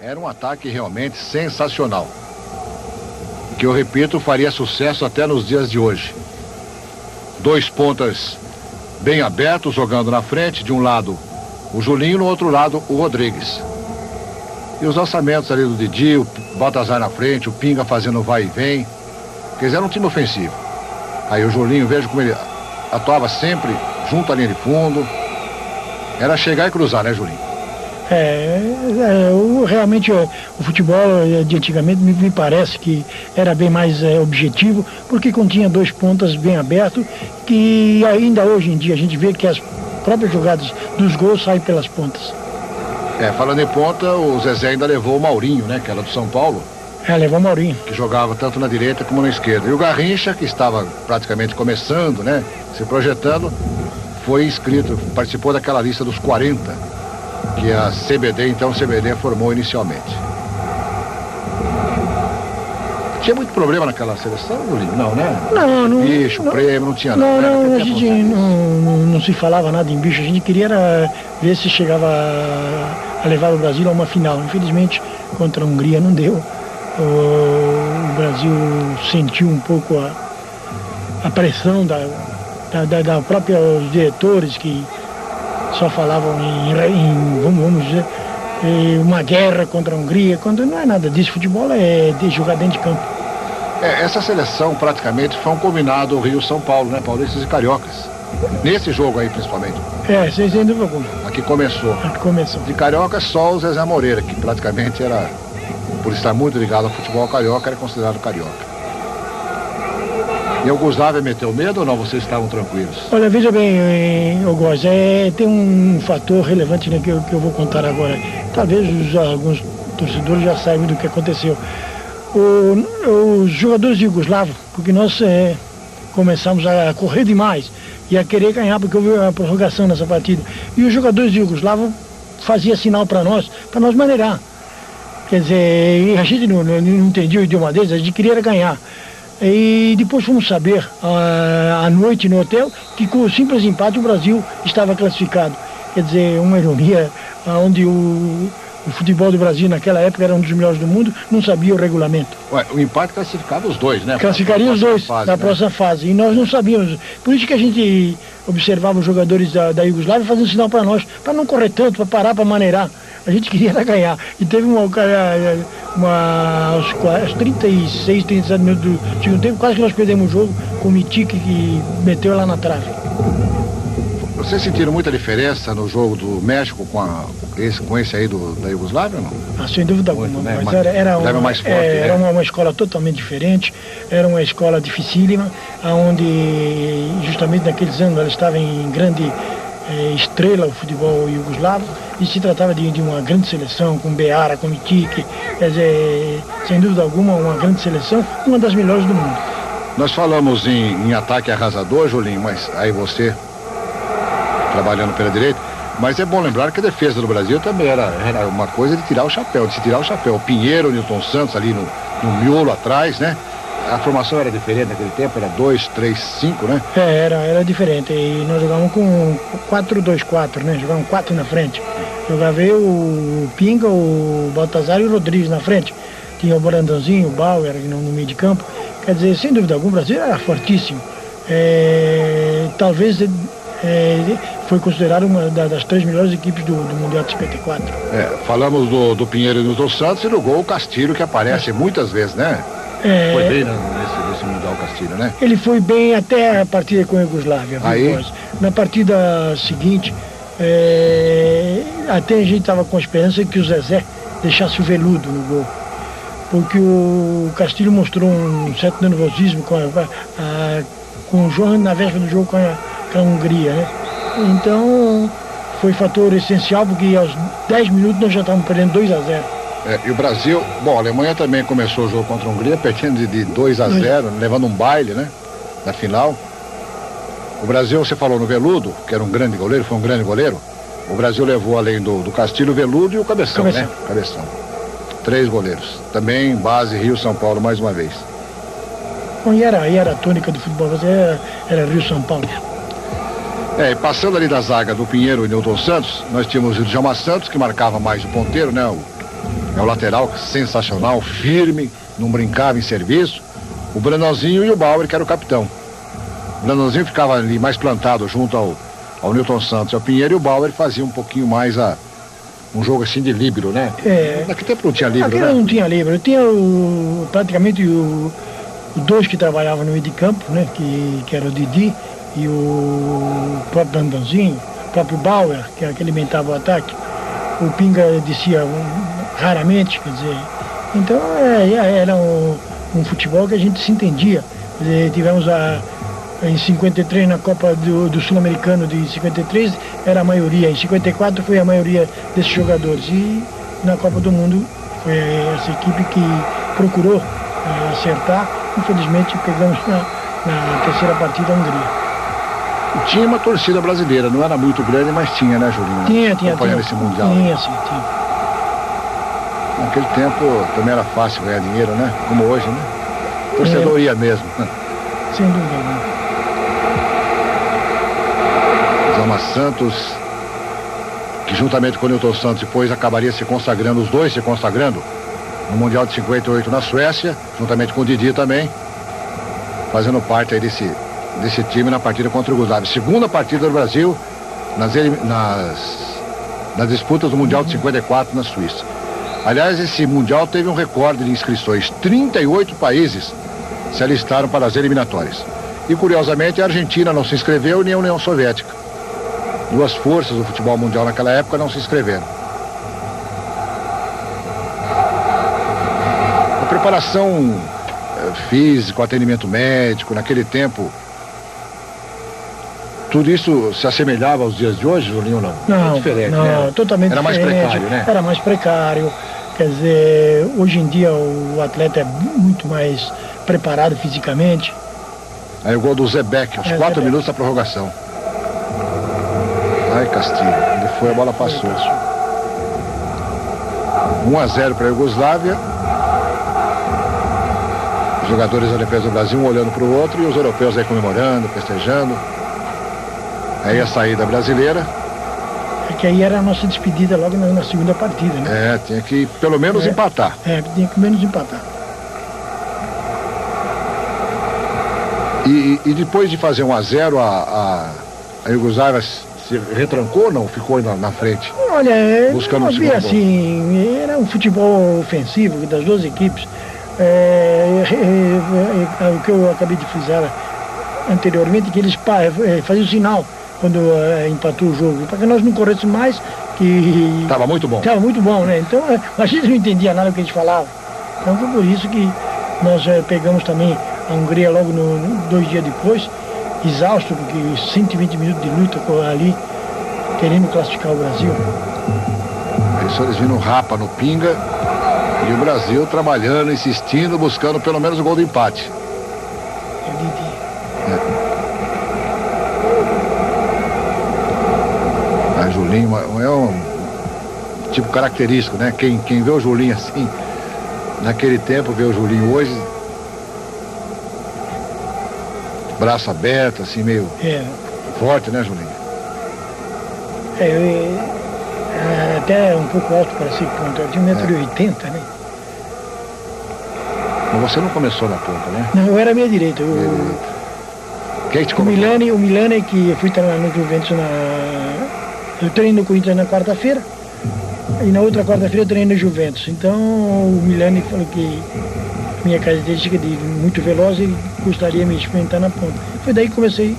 Era um ataque realmente sensacional, que eu repito, faria sucesso até nos dias de hoje. Dois pontas bem abertos jogando na frente, de um lado o Julinho, no outro lado o Rodrigues. E os lançamentos ali do Didi, o Baltazar na frente, o Pinga fazendo vai e vem. Quer dizer, era um time ofensivo. Aí o Julinho, veja como ele atuava sempre junto à linha de fundo. Era chegar e cruzar, né, Julinho? Realmente o futebol de antigamente me parece que era bem mais objetivo, porque continha dois pontas bem abertos, que ainda hoje em dia a gente vê que as próprias jogadas dos gols saem pelas pontas. Falando em ponta, o Zezé ainda levou o Maurinho, né, que era do São Paulo. Levou o Maurinho. Que jogava tanto na direita como na esquerda. E o Garrincha, que estava praticamente começando, né, se projetando, foi inscrito, participou daquela lista dos 40 que a CBD, então CBD, formou inicialmente. Tinha muito problema naquela seleção, Julinho? Não, né? Não. Bicho, prêmio, não tinha nada. Não, a gente não se falava nada em bicho. A gente queria ver se chegava a levar o Brasil a uma final. Infelizmente, contra a Hungria não deu. O Brasil sentiu um pouco a pressão da própria os diretores, que só falavam vamos dizer, uma guerra contra a Hungria, quando não é nada disso. Futebol é de jogar dentro de campo. Essa seleção praticamente foi um combinado Rio-São Paulo, né? Paulistas e cariocas. Nesse jogo aí, principalmente. Sem dúvida alguma. Aqui começou. De carioca, só o Zezé Moreira, que praticamente era, por estar muito ligado ao futebol carioca, era considerado carioca. E o Yugoslávia meteu medo ou não? Vocês estavam tranquilos? Olha, veja bem, Góes, tem um fator relevante, né, que eu vou contar agora. Talvez alguns torcedores já saibam do que aconteceu. Os jogadores iugoslavos, porque nós começamos a correr demais e a querer ganhar, porque houve uma prorrogação nessa partida. E os jogadores iugoslavos faziam sinal para nós maneirar. Quer dizer, a gente não entendia o idioma deles, a gente queria ganhar. E depois fomos saber, à noite no hotel, que com o simples empate o Brasil estava classificado. Quer dizer, uma ironia, onde o futebol do Brasil naquela época era um dos melhores do mundo, não sabia o regulamento. O empate classificava os dois, né? Classificaria os dois na próxima fase. E nós não sabíamos. Por isso que a gente observava os jogadores da Iugoslávia fazendo sinal para nós, para não correr tanto, para parar, para maneirar. A gente queria ganhar. E teve aos 36, 37 minutos do segundo tempo, quase que nós perdemos o jogo com o Mitic, que meteu lá na trave. Vocês sentiram muita diferença no jogo do México com esse aí da Iugoslávia ou não? Sem dúvida alguma. Né? Mas era uma escola totalmente diferente, era uma escola dificílima, onde justamente naqueles anos ela estava em grande estrela, o futebol iugoslavo, e se tratava de uma grande seleção, com Beara, com Mitic, quer dizer, sem dúvida alguma, uma grande seleção, uma das melhores do mundo. Nós falamos em ataque arrasador, Julinho, mas aí você trabalhando pela direita, mas é bom lembrar que a defesa do Brasil também era uma coisa de tirar o chapéu, O Pinheiro, o Nilton Santos ali no miolo atrás, né? A formação era diferente naquele tempo, era 2-3-5, né? Era diferente. E nós jogávamos com 4-2-4, né? Jogávamos 4 na frente. Jogava eu, o Pinga, o Baltazar e o Rodrigues na frente. Tinha o Brandãozinho, o Bauer no meio de campo. Quer dizer, sem dúvida alguma, o Brasil era fortíssimo. Talvez foi considerado uma das 3 melhores equipes do Mundial de 54. Falamos do Pinheiro e do Nilton Santos e do gol o Castilho, que aparece muitas vezes, né? Foi bem nesse Mundial Castilho, né? Ele foi bem até a partida com a Iugoslávia. Na partida seguinte, até a gente estava com a esperança que o Zezé deixasse o Veludo no gol. Porque o Castilho mostrou um certo nervosismo com o João na véspera do jogo com a Hungria, né? Então, foi fator essencial, porque aos 10 minutos nós já estávamos perdendo 2-0. E o Brasil, a Alemanha também começou o jogo contra a Hungria, perdendo de 2-0, levando um baile, né? Na final. O Brasil, você falou no Veludo, que era um grande goleiro, foi um grande goleiro. O Brasil levou, além do Castilho, o Veludo e o Cabeção, né? Cabeção. 3 goleiros. Também base Rio-São Paulo, mais uma vez. Bom, e era a tônica do futebol, era Rio-São Paulo. E passando ali da zaga do Pinheiro e Nilton Santos, nós tínhamos o Djalma Santos, que marcava mais o ponteiro, né? É o lateral sensacional, firme, não brincava em serviço. O Brandãozinho e o Bauer, que era o capitão. O Brandãozinho ficava ali mais plantado junto ao Newton Santos e ao Pinheiro, e o Bauer fazia um pouquinho mais um jogo assim de líbero, né? Naquele tempo não tinha líbero, né? Não tinha líbero. Tinha praticamente os dois que trabalhavam no meio de campo, né? Que era o Didi e o próprio Brandãozinho, o próprio Bauer, que alimentava o ataque. O Pinga descia raramente, quer dizer. Então era um futebol que a gente se entendia. Quer dizer, tivemos em 53, na Copa do Sul-Americano de 53, era a maioria. Em 54 foi a maioria desses jogadores. E na Copa do Mundo foi essa equipe que procurou acertar. Infelizmente pegamos na terceira partida a Hungria. Tinha uma torcida brasileira, não era muito grande, mas tinha, né, Julinho? Tinha. Acompanhando esse Mundial. Tinha. Naquele tempo também era fácil ganhar dinheiro, né? Como hoje, né? O torcedor ia mesmo. Sem dúvida, né? Zama Santos, que juntamente com o Newton Santos depois acabaria se consagrando, os dois se consagrando no Mundial de 58 na Suécia, juntamente com o Didi também, fazendo parte aí desse time na partida contra o Yugoslávia. Segunda partida do Brasil nas disputas do Mundial de 54 na Suíça. Aliás, esse Mundial teve um recorde de inscrições. 38 países se alistaram para as eliminatórias. E, curiosamente, a Argentina não se inscreveu, nem a União Soviética. Duas forças do futebol mundial naquela época não se inscreveram. A preparação física, o atendimento médico, naquele tempo, tudo isso se assemelhava aos dias de hoje, Julinho, ou não? Não, diferente, não, né? Totalmente era diferente. Mais precário, né? Era mais precário. Quer dizer, hoje em dia o atleta é muito mais preparado fisicamente. Aí o gol do Zebeck, aos 4 minutos da prorrogação. Ai, Castilho, ele foi, a bola passou. 1-0 para a Iugoslávia. Os jogadores da defesa do Brasil, um olhando para o outro, e os europeus aí comemorando, festejando. Aí a saída brasileira. É que aí era a nossa despedida logo na segunda partida, né? Tinha que pelo menos empatar. Tinha que menos empatar. E depois de fazer 1-0, a Iugoslávia se retrancou ou não? Ficou na frente? Olha, buscando não havia assim, era um futebol ofensivo das duas equipes. O que eu acabei de frisar anteriormente, que eles faziam sinal quando empatou o jogo, para que nós não corrêssemos mais, que... Estava muito bom. Estava muito bom, né? Então a gente não entendia nada do que eles falavam. Então foi por isso que nós pegamos também a Hungria logo 2 dias depois, exausto, porque 120 minutos de luta ali, querendo classificar o Brasil. Eles viram rapa no Pinga, e o Brasil trabalhando, insistindo, buscando pelo menos o gol do empate. Julinho é um tipo característico, né? Quem vê o Julinho assim, naquele tempo, vê o Julinho hoje, braço aberto, assim, meio forte, né, Julinho? Até um pouco alto para esse ponto, eu tinha 1,80 m, né? Mas você não começou na ponta, né? Não, eu era meia direita. Quem te o Milani, que eu fui treinar no Juventus eu treino no Corinthians na quarta-feira, e na outra quarta-feira eu treino no Juventus. Então o Milani falou que minha característica de muito veloz e gostaria de me experimentar na ponta. Foi daí que comecei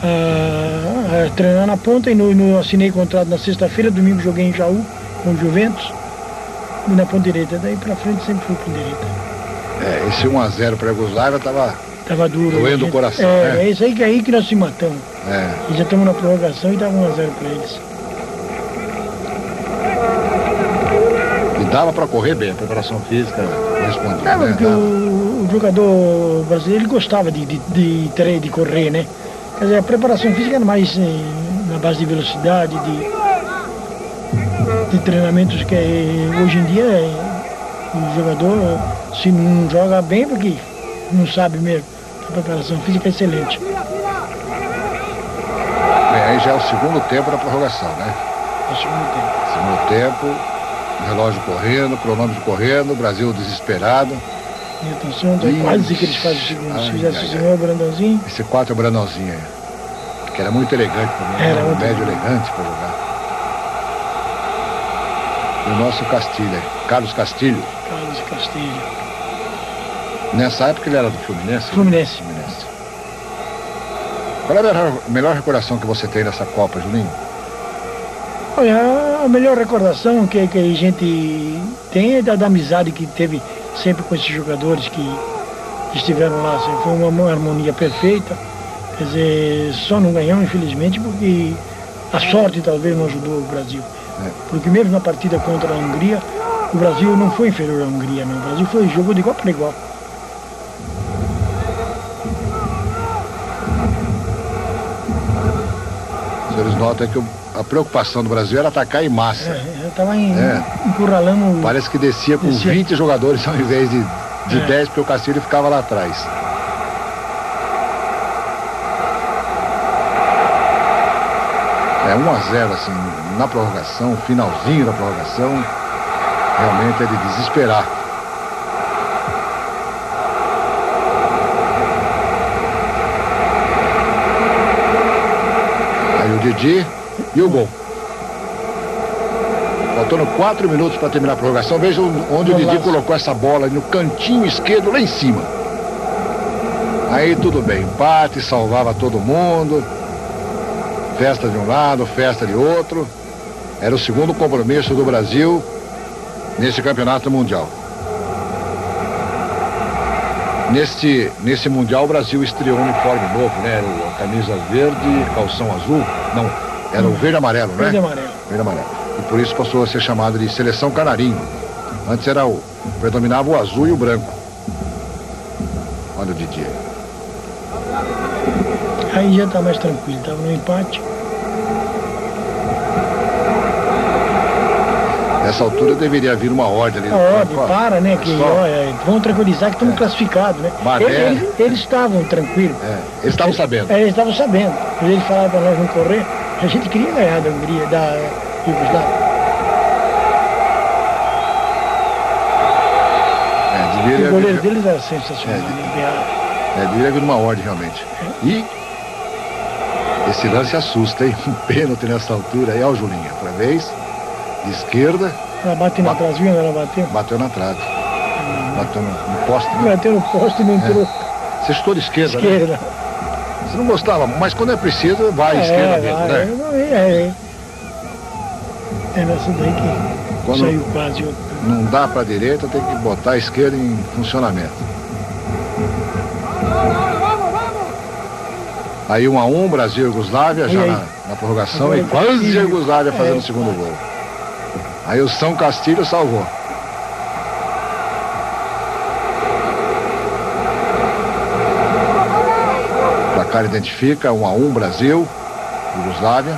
a treinar na ponta, e assinei contrato na sexta-feira, domingo joguei em Jaú com o Juventus, e na ponta direita. Daí pra frente sempre fui com direita. Esse 1-0 para a Iugoslávia Tava duro. Doendo o coração, né? É isso aí que nós se matamos. E já estamos na prorrogação e dava 1-0 para eles. E dava para correr bem, a preparação física respondia. Dava, porque o jogador brasileiro, ele gostava de correr, né? Quer dizer, a preparação física era mais na base de velocidade, de treinamentos que hoje em dia o jogador, se não joga bem, porque não sabe mesmo. A preparação física é excelente. Aí já é o segundo tempo da prorrogação, né? É o segundo tempo. Segundo tempo, Relógio correndo, cronômetro correndo, Brasil desesperado. Milton Santos, quase que eles fazem o segundo. Se fizesse o segundo, Brandãozinho. Esse 4 é o Brandãozinho aí. Que era muito elegante também. Era um médio elegante para jogar. E o nosso Castilho, Carlos Castilho. Carlos Castilho. Nessa época ele era do Fluminense? Fluminense. Qual é a melhor recordação que você tem dessa Copa, Julinho? Olha, a melhor recordação que a gente tem é da amizade que teve sempre com esses jogadores que estiveram lá. Assim, foi uma harmonia perfeita. Quer dizer, só não ganhamos, infelizmente, porque a sorte talvez não ajudou o Brasil. Porque mesmo na partida contra a Hungria, o Brasil não foi inferior à Hungria, não. O Brasil jogou de igual para igual. Os senhores notam que a preocupação do Brasil era atacar em massa. Estava encurralando. Parece que descia com 20 jogadores ao invés de 10, porque o Castilho ficava lá atrás. É 1-0 assim, na prorrogação, finalzinho da prorrogação, realmente é de desesperar. Aí o Didi e o gol. Faltando 4 minutos para terminar a prorrogação. Veja onde o Didi colocou essa bola no cantinho esquerdo, lá em cima. Aí tudo bem, empate, salvava todo mundo. Festa de um lado, festa de outro. Era o segundo compromisso do Brasil nesse campeonato mundial. Nesse mundial o Brasil estreou um uniforme novo, né? Era a camisa verde e calção azul. Não, era o verde e amarelo, né? Verde e amarelo. Verde e amarelo. E por isso passou a ser chamado de Seleção Canarinho. Antes predominava o azul e o branco. Olha o Didi. Aí já está mais tranquilo, estava no empate. Nessa altura deveria vir uma ordem ali. A ordem, né? Que vão tranquilizar que estamos classificados, né? Eles estavam tranquilos. Eles estavam sabendo. Eles estavam sabendo. Quando eles falaram para nós não correr, a gente queria ganhar da Hungria, da Iugoslávia. O goleiro deles era sensacional. Deveria vir uma ordem realmente. E esse lance assusta, hein? Um pênalti nessa altura. Aí, ó, o Julinho, outra vez. De esquerda. Ela bateu na trave, viu? Ela bateu. Bateu na trave. Bateu no poste. Né? Bateu no poste e não entrou. Você chutou de esquerda, né? Você não gostava, mas quando é preciso, vai à esquerda mesmo, né? É nessa daí que saiu quase. Não dá pra direita, tem que botar a esquerda em funcionamento. Aí 1-1, Brasil e Iugoslávia, já na prorrogação, e quase a Iugoslávia fazendo o segundo gol. Aí o São Castilho salvou. O placar identifica 1-1, Brasil, Iugoslávia.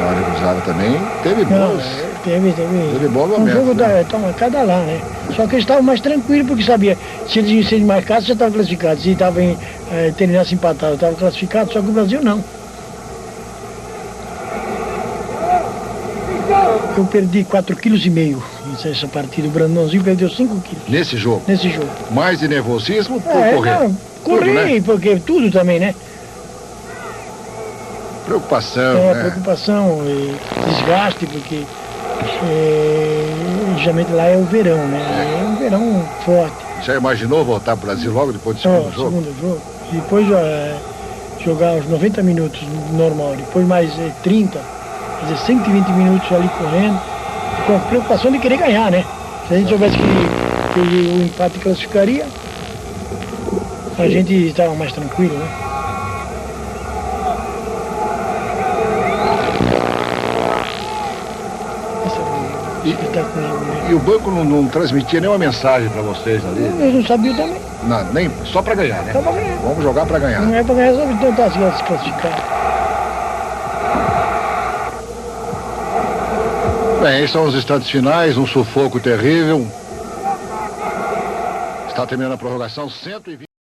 A Iugoslávia também teve boas. Teve boas momentos. O jogo toma cada lá, né? Só que eles estavam mais tranquilos, porque sabia, se eles marcassem, já estavam classificados. Se terminasse empatado, estavam classificados, só que o Brasil não. Eu perdi 4,5 kg nessa partida. O Brandãozinho perdeu 5 kg. Nesse jogo? Nesse jogo. Mais de nervosismo por correr? Não, correr, né? Porque tudo também, né? Preocupação, né? Preocupação e desgaste, porque geralmente lá é o verão, né? É um verão forte. Já imaginou voltar para o Brasil logo depois do segundo jogo? Segundo jogo. Depois jogar os 90 minutos normal, depois mais 30, fazer 120 minutos ali correndo, com a preocupação de querer ganhar, né? Se a gente soubesse que o empate classificaria, a gente estava mais tranquilo, né? E o banco não transmitia nenhuma mensagem para vocês ali? Eles não sabiam também. Não, nem, só para ganhar, né? Só para ganhar. Vamos jogar para ganhar. Não é para ganhar, só tentar se classificar. Bem, esses são os instantes finais, um sufoco terrível. Está terminando a prorrogação, 120.